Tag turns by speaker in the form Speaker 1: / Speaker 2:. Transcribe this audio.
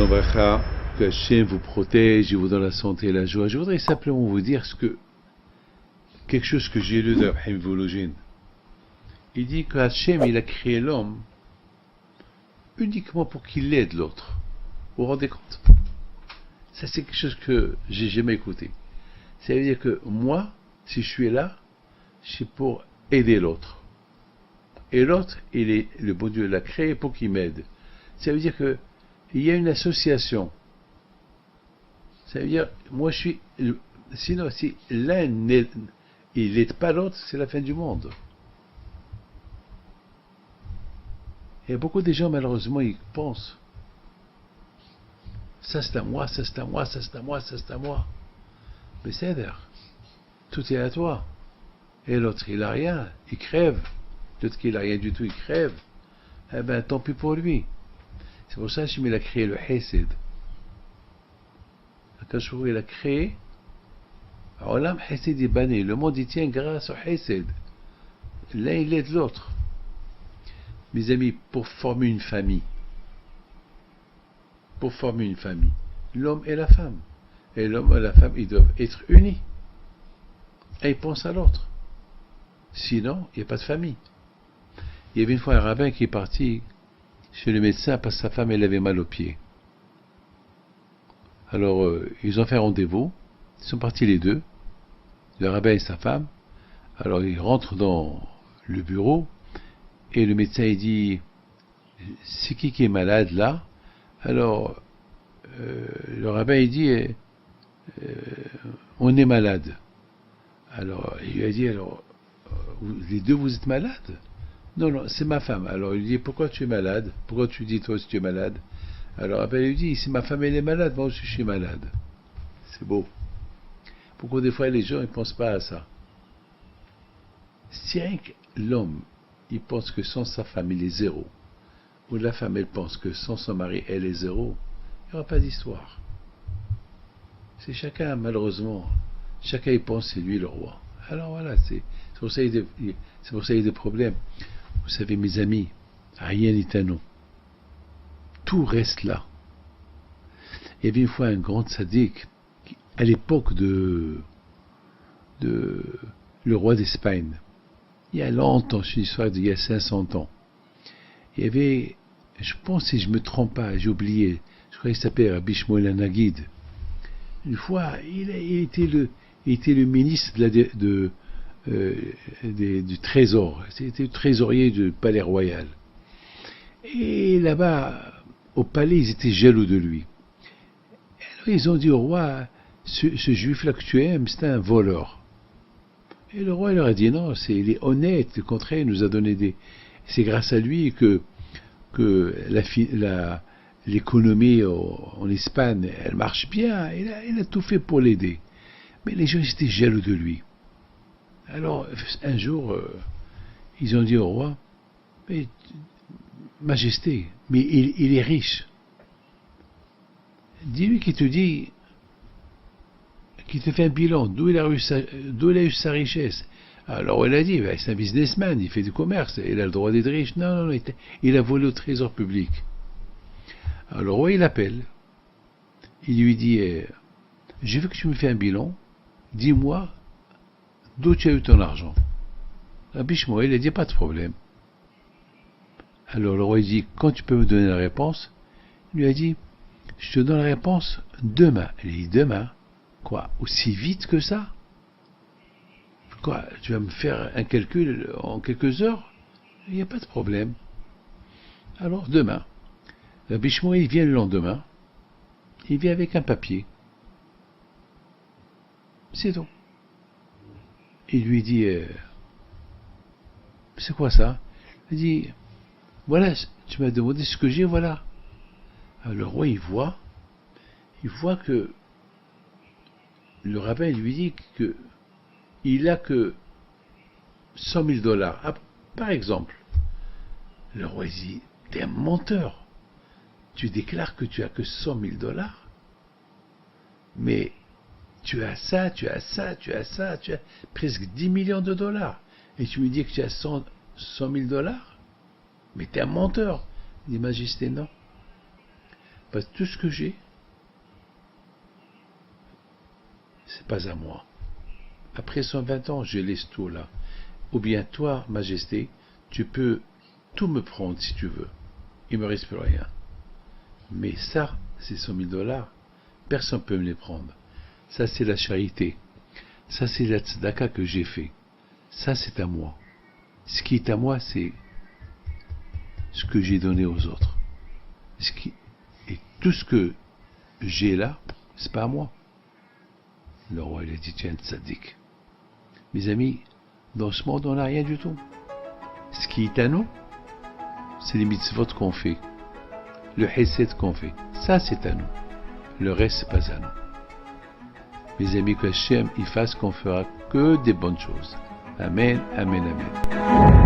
Speaker 1: Shalom Bracha, que Hachem vous protège et vous donne la santé et la joie. Je voudrais simplement vous dire quelque chose que j'ai lu d'Abraham Vologine. Il dit que Hachem, il a créé l'homme uniquement pour qu'il aide l'autre. Vous vous rendez compte? Ça, c'est quelque chose que j'ai jamais écouté. Ça veut dire que moi, si je suis là, c'est pour aider l'autre. Et l'autre, le bon Dieu l'a créé pour qu'il m'aide. Ça veut dire que il y a une association. Ça veut dire, moi je suis... Sinon, si l'un n'aide pas l'autre, c'est la fin du monde. Et beaucoup de gens, malheureusement, ils pensent, ça c'est à moi, ça c'est à moi, ça c'est à moi, ça c'est à moi. Mais c'est d'ailleurs, tout est à toi. Et l'autre, il a rien, il crève. L'autre qui n'a rien du tout, il crève. Eh ben, tant pis pour lui. C'est pour ça qu'il a créé le Hesed. Quand il a créé, Olam Hesed est banni. Le monde y tient grâce au Hesed. L'un il aide l'autre. Mes amis, pour former une famille, l'homme et la femme. Et l'homme et la femme, ils doivent être unis. Et ils pensent à l'autre. Sinon, il n'y a pas de famille. Il y avait une fois un rabbin qui est parti chez le médecin parce que sa femme, elle avait mal aux pieds. Alors, ils ont fait un rendez-vous. Ils sont partis les deux, le rabbin et sa femme. Alors, ils rentrent dans le bureau et le médecin, il dit, c'est qui est malade là? Alors, le rabbin, il dit, on est malade. Alors, il lui a dit, alors, les deux, vous êtes malades? Non, c'est ma femme. Alors, il lui dit, pourquoi tu es malade? Pourquoi tu dis, toi, si tu es malade? Alors, le rabbin lui dit, si ma femme, elle est malade, moi aussi, je suis malade. C'est beau. Pourquoi des fois, les gens, ils ne pensent pas à ça? Si rien que l'homme, il pense que sans sa femme, il est zéro, ou la femme, elle pense que sans son mari, elle est zéro, il n'y aura pas d'histoire. C'est chacun, malheureusement, chacun il pense c'est lui le roi. Alors voilà, c'est pour ça qu'il y a des problèmes. Vous savez, mes amis, rien n'est à nous. Tout reste là. Il y avait une fois un grand tzaddik, à l'époque de le roi d'Espagne. Il y a longtemps, c'est une histoire d'il y a 500 ans. Il y avait, je pense, si je ne me trompe pas, j'ai oublié, je crois qu'il s'appelait Rabbi Shmuel Hanagid. Une fois, il était le ministre du Trésor. C'était le trésorier du palais royal. Et là-bas, au palais, ils étaient jaloux de lui. Et alors, ils ont dit au roi, ce juif-là que tu aimes, c'est un voleur. Et le roi leur a dit, non, il est honnête, le contraire, il nous a donné c'est grâce à lui que l'économie en Espagne, elle marche bien, il a tout fait pour l'aider. Mais les gens étaient jaloux de lui. Alors, un jour, ils ont dit au roi, mais, Majesté, mais il est riche. Dis-lui qu'il te fait un bilan, d'où il a eu sa richesse. Alors il a dit, c'est un businessman, il fait du commerce, il a le droit d'être riche. Non, il a volé au trésor public. Alors le roi, il appelle. Il lui dit, je veux que tu me fais un bilan, dis-moi d'où tu as eu ton argent. Rabbi Shmuel, il a dit, pas de problème. Alors le roi, il dit, quand tu peux me donner la réponse? Il lui a dit, je te donne la réponse demain. Il a dit, demain? Quoi, aussi vite que ça? Quoi, tu vas me faire un calcul en quelques heures? Il n'y a pas de problème. Alors, demain. Rabbi Shmuel, il vient le lendemain. Il vient avec un papier. C'est tout. Il lui dit, c'est quoi ça? Il dit, voilà, tu m'as demandé ce que j'ai, voilà. Alors, le roi, il voit que le rabbin lui dit que il a que 100 000 dollars. Ah, par exemple, le roi dit, t'es un menteur. Tu déclares que tu as que 100 000 dollars, mais tu as ça, tu as presque 10 millions de dollars. Et tu me dis que tu as 100 000 dollars? Mais t'es un menteur. Il dit, Majesté, non. Parce que tout ce que j'ai, c'est pas à moi. Après 120 ans, je laisse tout là. Ou bien toi, Majesté, tu peux tout me prendre si tu veux. Il me reste plus rien. Mais ça, ces 100 000 $, personne ne peut me les prendre. Ça, c'est la charité. Ça, c'est la tzedaka que j'ai fait. Ça, c'est à moi. Ce qui est à moi, c'est ce que j'ai donné aux autres. Et tout ce que j'ai là, c'est pas à moi. Le roi, il a dit, tiens, tzaddik. Mes amis, dans ce monde, on n'a rien du tout. Ce qui est à nous, c'est les mitzvot qu'on fait. Le chesed qu'on fait. Ça, c'est à nous. Le reste, c'est pas à nous. Mes amis, que Hachem, il fasse qu'on fera que des bonnes choses. Amen, amen, amen.